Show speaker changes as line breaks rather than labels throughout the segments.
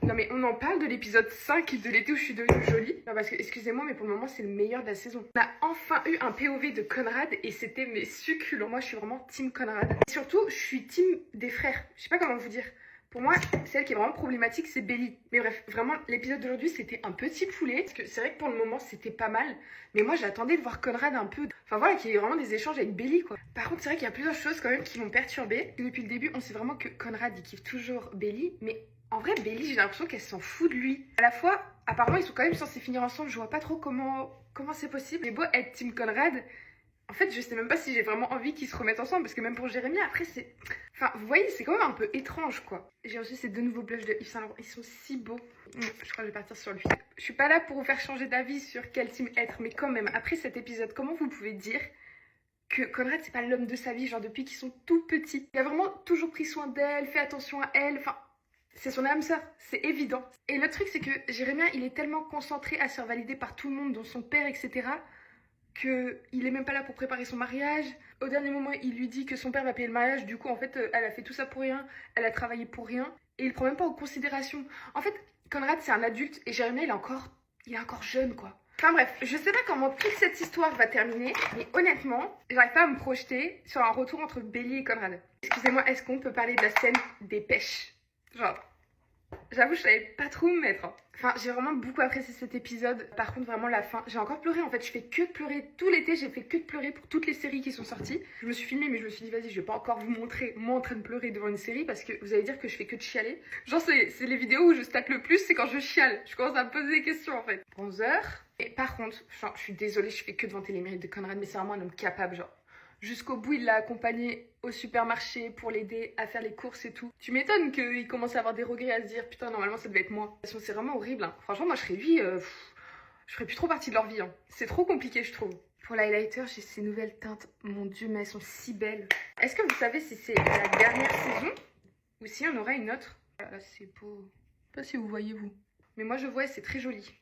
Non mais on en parle de l'épisode 5 de l'été où je suis devenue jolie. Non parce que, excusez-moi, mais pour le moment c'est le meilleur de la saison. On a enfin eu un POV de Conrad et c'était mais succulent. Moi je suis vraiment team Conrad. Et surtout, je suis team des frères. Je sais pas comment vous dire. Pour moi, celle qui est vraiment problématique, c'est Belly. Mais bref, vraiment, l'épisode d'aujourd'hui, c'était un petit poulet. Parce que c'est vrai que pour le moment, c'était pas mal. Mais moi, j'attendais de voir Conrad un peu. Enfin voilà, qu'il y ait vraiment des échanges avec Belly, quoi. Par contre, c'est vrai qu'il y a plusieurs choses quand même qui m'ont perturbée. Depuis le début, on sait vraiment que Conrad, il kiffe toujours Belly. Mais en vrai, Belly, j'ai l'impression qu'elle s'en fout de lui. À la fois, apparemment, ils sont quand même censés finir ensemble. Je vois pas trop comment c'est possible. C'est beau être Team Conrad. En fait, je sais même pas si j'ai vraiment envie qu'ils se remettent ensemble. Parce que même pour Jérémy, après, c'est... Enfin, vous voyez, c'est quand même un peu étrange, quoi. J'ai reçu ces 2 nouveaux blushs de Yves Saint Laurent. Ils sont si beaux. Je crois que je vais partir sur lui. Je suis pas là pour vous faire changer d'avis sur quel team être. Mais quand même, après cet épisode, comment vous pouvez dire que Conrad, c'est pas l'homme de sa vie, genre depuis qu'ils sont tout petits. Il a vraiment toujours pris soin d'elle, fait attention à elle. Enfin, c'est son âme sœur, c'est évident. Et le truc, c'est que Jérémy, il est tellement concentré à se faire valider par tout le monde, dont son père, etc., qu'il est même pas là pour préparer son mariage. Au dernier moment, il lui dit que son père va payer le mariage. Du coup, en fait, elle a fait tout ça pour rien. Elle a travaillé pour rien. Et il prend même pas en considération. En fait, Conrad, c'est un adulte. Et Jérémy, il est encore jeune, quoi. Enfin bref, je sais pas comment toute cette histoire va terminer. Mais honnêtement, j'arrive pas à me projeter sur un retour entre Belly et Conrad. Excusez-moi, est-ce qu'on peut parler de la scène des pêches? Genre... J'avoue, je savais pas trop où me mettre. Enfin, j'ai vraiment beaucoup apprécié cet épisode. Par contre, vraiment, la fin, j'ai encore pleuré. En fait, je fais que de pleurer. Tout l'été, j'ai fait que de pleurer pour toutes les séries qui sont sorties. Je me suis filmée, mais je me suis dit, vas-y, je vais pas encore vous montrer moi en train de pleurer devant une série parce que vous allez dire que je fais que de chialer. Genre, c'est les vidéos où je stack le plus, c'est quand je chiale. Je commence à me poser des questions, en fait. 11h. Et par contre, enfin, je suis désolée, je fais que de vanter les mérites de Conrad, mais c'est vraiment un homme capable, genre. Jusqu'au bout, il l'a accompagné au supermarché pour l'aider à faire les courses et tout. Tu m'étonnes qu'il commence à avoir des regrets, à se dire putain, normalement ça devait être moi. C'est vraiment horrible, hein. Franchement, moi je serais lui, je ferais plus trop partie de leur vie, hein. C'est trop compliqué, je trouve. Pour l'highlighter, j'ai ces nouvelles teintes. Mon dieu, mais elles sont si belles. Est-ce que vous savez si c'est la dernière saison ou si on aura une autre? Ah, là, c'est beau. Je sais pas si vous voyez, vous. Mais moi je vois et c'est très joli.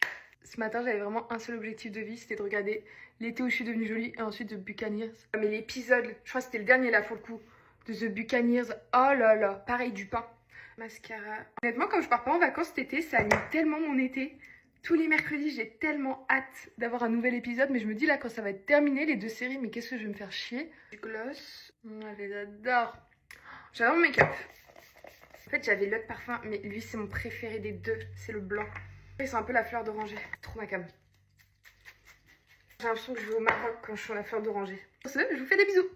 Ce matin, j'avais vraiment un seul objectif de vie, c'était de regarder l'été où je suis devenue jolie et ensuite The Buccaneers. Mais l'épisode, je crois que c'était le dernier là pour le coup, de The Buccaneers, oh là là, pareil du pain. Mascara. Honnêtement, comme je pars pas en vacances cet été, ça anime tellement mon été. Tous les mercredis, j'ai tellement hâte d'avoir un nouvel épisode, mais je me dis là, quand ça va être terminé, les 2 séries, mais qu'est-ce que je vais me faire chier. Du gloss, je les adore. J'adore mon make-up. En fait, j'avais l'autre parfum, mais lui, c'est mon préféré des 2, c'est le blanc. C'est un peu la fleur d'oranger. Trop ma cam. J'ai l'impression que je vais au Maroc quand je suis la fleur d'oranger. Sur ce, je vous fais des bisous.